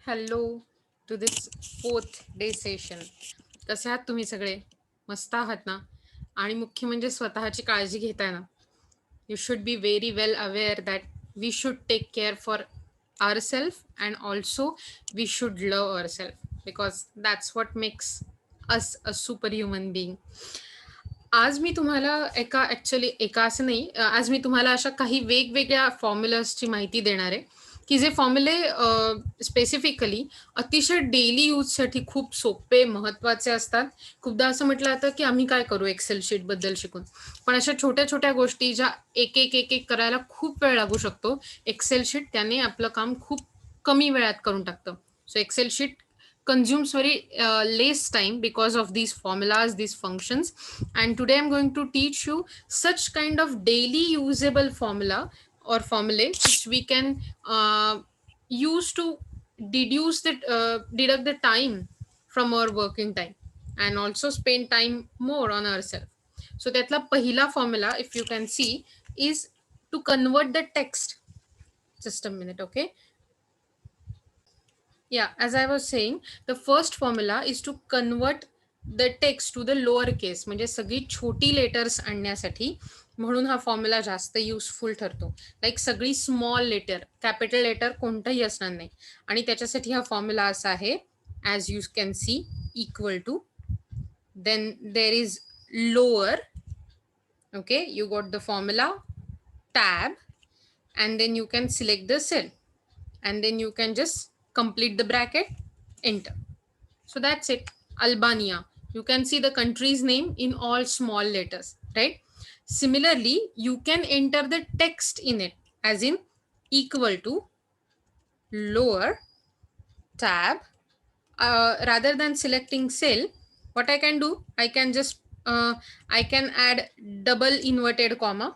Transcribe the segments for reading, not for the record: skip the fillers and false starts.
Hello to this fourth day session. कसे आहात तुम्ही सगळे? मस्त आहात ना? आणि मुख्य म्हणजे स्वतःची काळजी घेताय ना? You should be very well aware that we should take care for our self and also we should love our self because that's what makes us a super human being. आज मी तुम्हाला एका असं नाही, आज मी तुम्हाला अशा काही वेगवेगळ्या फॉर्म्युलाजची माहिती देणार आहे, की जे फॉर्म्युले स्पेसिफिकली अतिशय डेली यूजसाठी खूप सोपे, महत्त्वाचे असतात. खूपदा असं म्हटलं जातं, की आम्ही काय करू एक्सेल शीटबद्दल शिकून. पण अशा छोट्या-छोट्या गोष्टी ज्या एक करायला खूप वेळ लागू शकतो, एक्सेल शीट त्याने आपलं काम खूप कमी वेळात करून टाकतं. So Excel sheet consumes very less time because of these formulas, these functions. And today I'm going to teach you such kind of daily usable formula or formulae which we can use to deduct the time from our working time and also spend time more on ourselves. So त्यातला पहिला formula, if you can see, is to convert the text. Just a minute, okay? Yeah, as I was saying, the first formula is to convert the text to the lower case, म्हणजे सगळी छोटी letters आणण्यासाठी. म्हणून हा formula जास्त useful ठरतो. Like सगळी small letter, capital letter कोणतंही असणार नाही. आणि त्याच्यासाठी हा फॉर्म्युला असा आहे, as you can see, equal to, then there is lower, okay, you got the formula, tab, and then you can select the cell, and then you can just complete the bracket, enter. So that's it. Albania, you can see the country's name in all small letters, right? Similarly, you can enter the text in it, as in equal to, lower, tab. Rather than selecting cell, what I can do, I can add double inverted comma.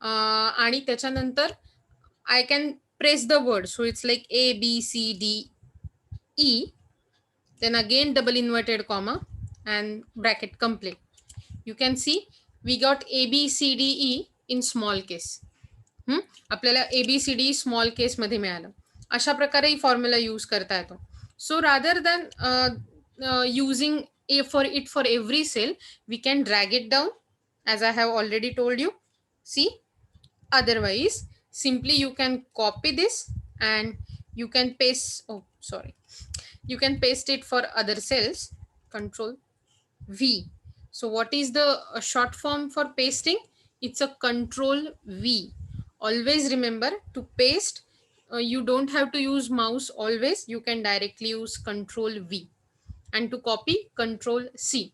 आणि त्याच्यानंतर I can press the word. So it's like A, B, C, D, E. Then again double inverted comma and bracket complete. You can see we got A, B, C, D, E in small case. आपल्याला ABCD small केसमध्ये मिळालं. अशा प्रकारे formula use करता येतो. So rather than using for every cell, we can drag it down, as I have already told you. See, otherwise simply you can copy this and you can paste. Oh, sorry. You can paste it for other cells. Control V. So what is the short form for pasting? It's a control V. Always remember to paste. You don't have to use mouse always. You can directly use control V. And to copy, control C.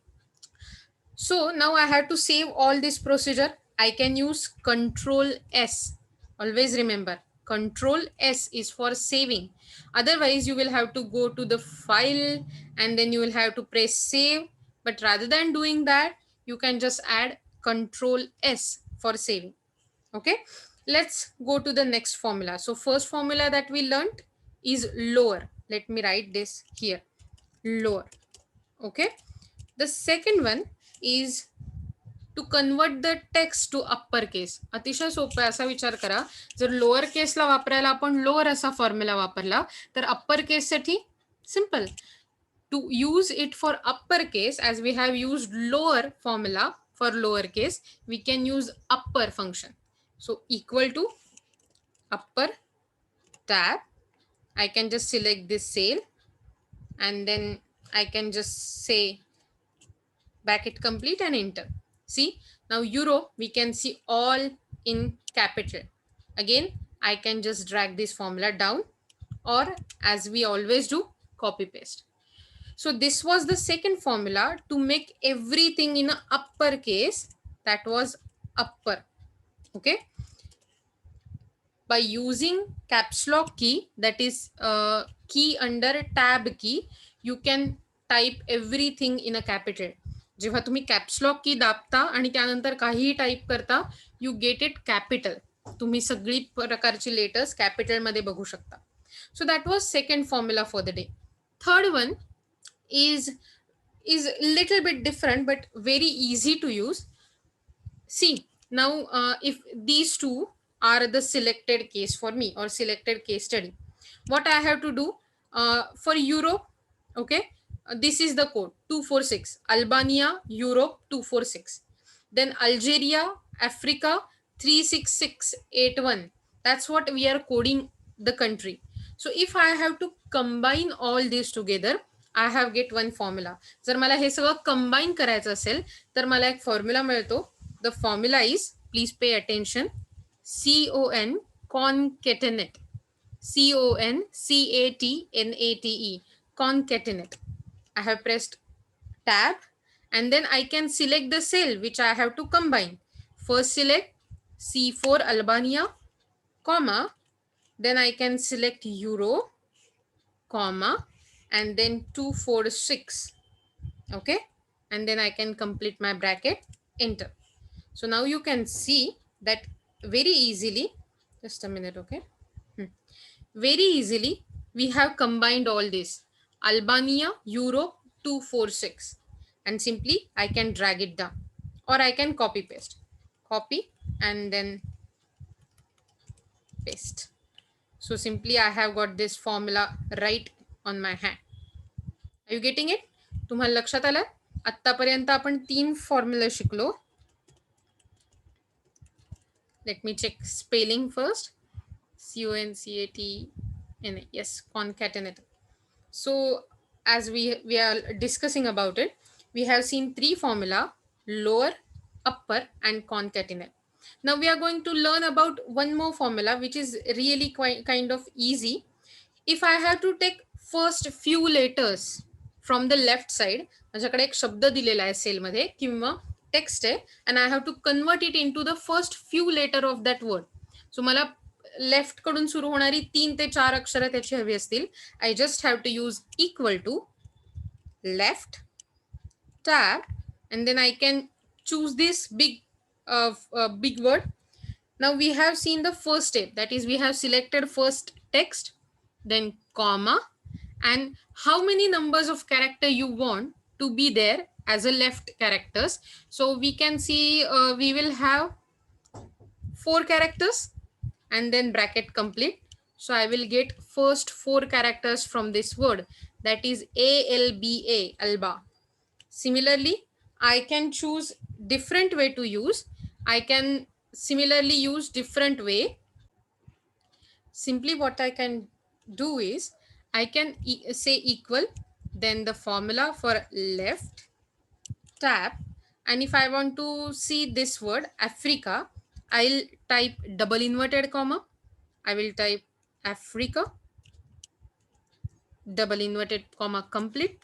So now I have to save all this procedure. I can use control S. Always remember, control S is for saving. Otherwise, you will have to go to the file and then you will have to press save. But rather than doing that, you can just add control S for saving. Okay, let's go to the next formula. So first formula that we learned is lower. Let me write this here, lower. Okay, the second one is to convert the text to upper case. अतिशय सोपं आहे. असा विचार करा, जर lower Kesla वापरायला आपण lower असा फॉर्म्युला वापरला, तर अप्पर केससाठी simple. To use it for upper case, as we have used lower formula for lower case, we can use upper function. So equal to upper, tab. I can just select this cell and then I can just say bracket complete and enter. See, now euro, we can see all in capital. Again, I can just drag this formula down, or as we always do, copy paste. So this was the second formula to make everything in a upper case. That was upper. Okay. By using caps lock key, that is key under tab key, you can type everything in a capital. जेव्हा तुम्ही caps lock की दाबता आणि त्यानंतर काहीही type करता, you get it capital. तुम्ही सगळी प्रकारची लेटर्स कॅपिटलमध्ये बघू शकता. So that was second formula for the day. Third one is little bit different but very easy to use. See, now if these two are the selected case for me or selected case study, What I have to do for Europe, okay, this is the code 246, Albania, Europe 246. Then Algeria, Africa 36681. That's what we are coding the country. So if I have to combine all these together, I have get one formula. जर मला हे सगळं combine करायचं असेल तर मला एक formula मिळतो. The formula is, please pay attention, CON, concatenate. CONCATNATE, concatenate. I have pressed tab and then I can select the cell which I have to combine. First select C4 Albania, comma, then I can select Euro, comma, and then 246. Okay, and then I can complete my bracket, enter. So now you can see that very easily, just a minute, okay. Very easily we have combined all this, Albania, Europe 246, and simply I can drag it down, or I can copy paste, copy and then paste. So simply I have got this formula right on my hand. Are you getting it? तुम्हाला लक्षात आलं? आतापर्यंत आपण 3 formula शिकलो. Let me check spelling first. CONCATNA, yes, concatenate. So as we are discussing about it, we have seen 3 formula: lower, upper and concatenate. Now we are going to learn about one more formula which is really quite kind of easy. If I have to take first few letters from the left side, माझ्याकडे एक शब्द दिलेला आहे cell मध्ये किंवा text आहे, and I have to convert it into the first few letter of that word. So मला left कडून सुरू होणारी 3 ते 4 अक्षर त्याची हवी असतील. I just have to use equal to left tab and then I can choose this big word. Now we have seen the first step, that is we have selected first text, then comma, and how many numbers of character you want to be there as a left characters. So we can see we will have 4 characters and then bracket complete. So I will get first 4 characters from this word, that is ALBA, alba. Similarly, I can choose different way to use. I can similarly use different way. Simply what I can do is I can say equal, then the formula for left tab, and if I want to see this word Africa, I'll type double inverted comma. I will type Africa, double inverted comma complete,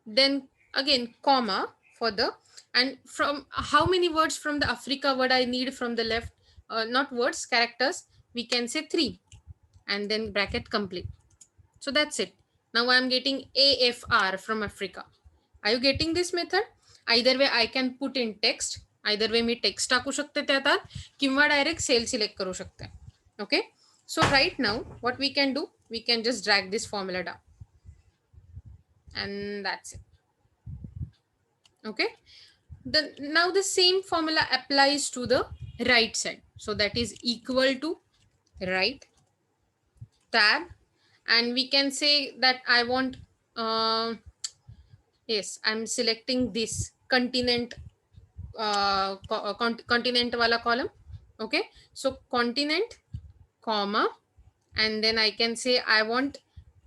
then again comma for the, and from how many words from the Africa word I need from the left, not words, characters, we can say 3, and then bracket complete. So that's it. Now I'm getting AFR from Africa. Are you getting this method? Either way I can put in text, either way me text टाकू शकते त्यात किंवा direct cell select करू शकते. Okay, so right now what we can do, we can just drag this formula down and that's it. Okay, now the same formula applies to the right side. So that is equal to right tab, and we can say that I want yes, I'm selecting this continent continent wala column. Okay, so continent comma, and then I can say I want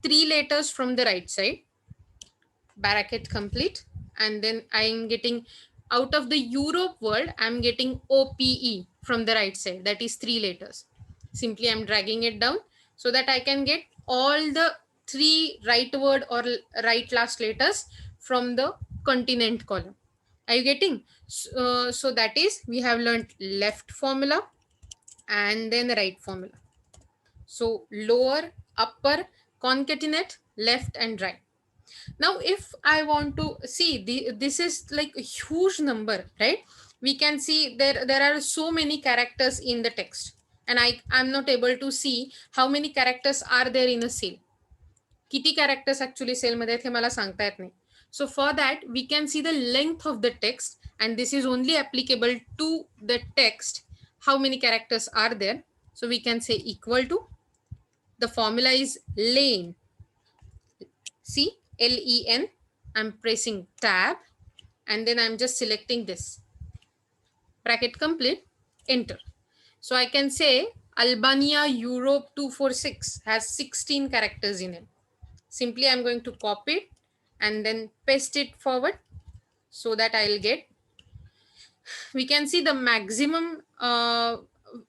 3 letters from the right side, bracket complete, and then I'm getting out of the Europe word, I'm getting OPE from the right side, that is 3 letters. Simply I'm dragging it down so that I can get all the 3 right word or right last letters from the continent column. Are you getting? So that is, we have learned left formula and then the right formula. So lower, upper, concatenate, left and right. Now if I want to see this is like a huge number, right? We can see there are so many characters in the text, and I'm not able to see how many characters are there in a cell. किती characters actually cell मध्ये हे मला सांगता येत नाही. So for that we can see the length of the text, and this is only applicable to the text, how many characters are there. So we can say equal to The formula is len. See, LEN. I'm pressing tab and then I'm just selecting this. Bracket complete, enter. So I can say Albania Europe 246 has 16 characters in it. Simply I'm going to copy it and then paste it forward so that I'll get. We can see the maximum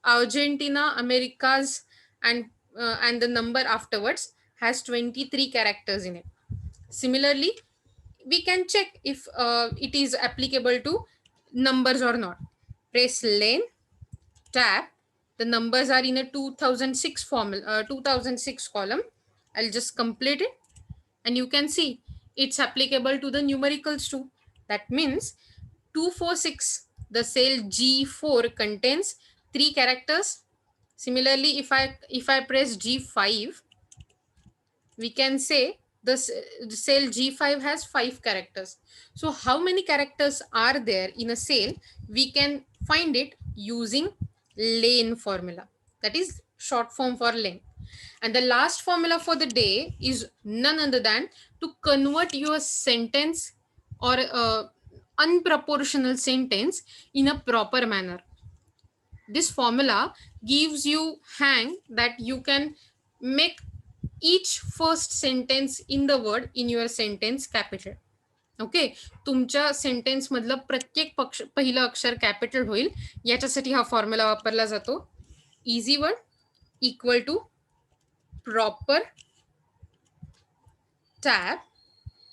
Argentina, Americas, and the number afterwards has 23 characters in it. Similarly, we can check if it is applicable to numbers or not. Press len, tab. The numbers are in a 2006 formula, 2006 column. I'll just complete it, and you can see it's applicable to the numericals too. That means 246, the cell G4 contains 3 characters. Similarly, if I press G5, we can say the cell G5 has 5 characters. So how many characters are there in a cell? We can find it using len formula. That is short form for len. And the last formula for the day is none other than to convert your sentence or unproportional sentence in a proper manner. This formula gives you hang that you can make each first sentence in the word in your sentence capital. Okay, तुमच्या sentence मधलं प्रत्येक पहिलं अक्षर capital होईल याच्यासाठी हा formula वापरला जातो. Easy word equal to proper tab.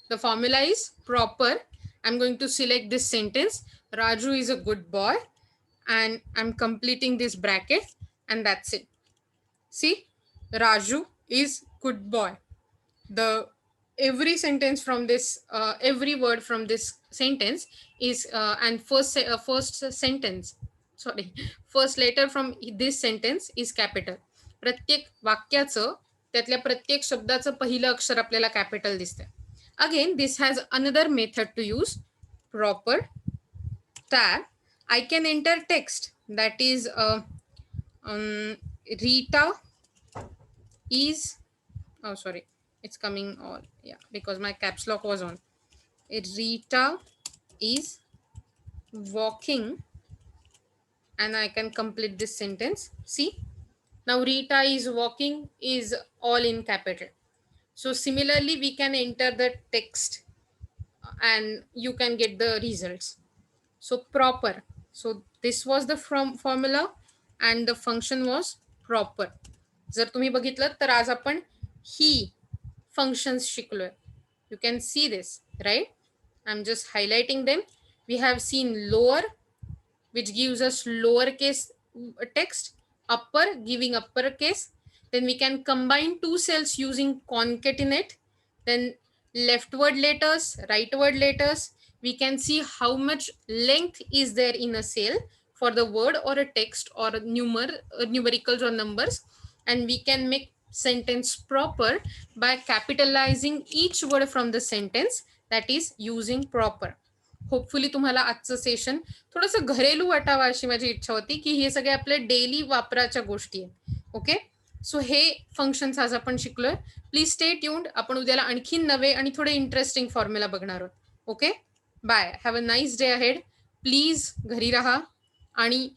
The formula is proper. I'm going to select this sentence. Raju is a good boy, and I'm completing this bracket, and that's it. See, Raju is good boy. Every sentence from this, every word from this sentence is and first sentence, sorry, first letter from this sentence is capital. प्रत्येक वाक्याचं त्यातल्या प्रत्येक शब्दाचं पहिलं अक्षर आपल्याला capital दिसतंय. Again, this has another method to use. Proper tab. I can enter text, that is Rita is, oh sorry, it's coming all, yeah, because my caps lock was on. Rita is walking, and I can complete this sentence. See, now Rita is walking is all in capital. So similarly, we can enter the text and you can get the results. So proper. So this was the formula and the function was proper. जर तुम्ही बघितलं तर आज आपण ही functions शिकलोय. You can see this, right? I'm just highlighting them. We have seen lower, which gives us lowercase text, upper giving uppercase. Then we can combine two cells using concatenate. Then leftward letters, rightward letters. We can see how much length is there in a cell for the word or a text or numericals or numbers. And we can make sentence proper by capitalizing each word from the sentence, that is using proper. Hopefully तुम्हाला आजचं session थोडंसं घरेलू वाटावं अशी माझी इच्छा होती की हे सगळे आपल्या डेली वापराच्या गोष्टी आहेत. ओके, सो हे फंक्शन्स आज आपण शिकलोय. Please stay tuned. आपण उद्याला आणखी नवे आणि थोडे इंटरेस्टिंग फॉर्म्युला बघणार आहोत. Okay, bye. Have a nice day ahead. Please घरी राहा आणि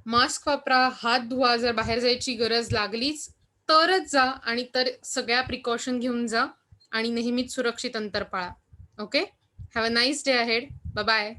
मास्क वापरा, हात धुवा. जर बाहेर जायची गरज लागलीच तरच जा, आणि तर सगळ्या प्रिकॉशन घेऊन जा आणि नेहमीच सुरक्षित अंतर पाळा. Okay, have a nice day ahead. Bye bye.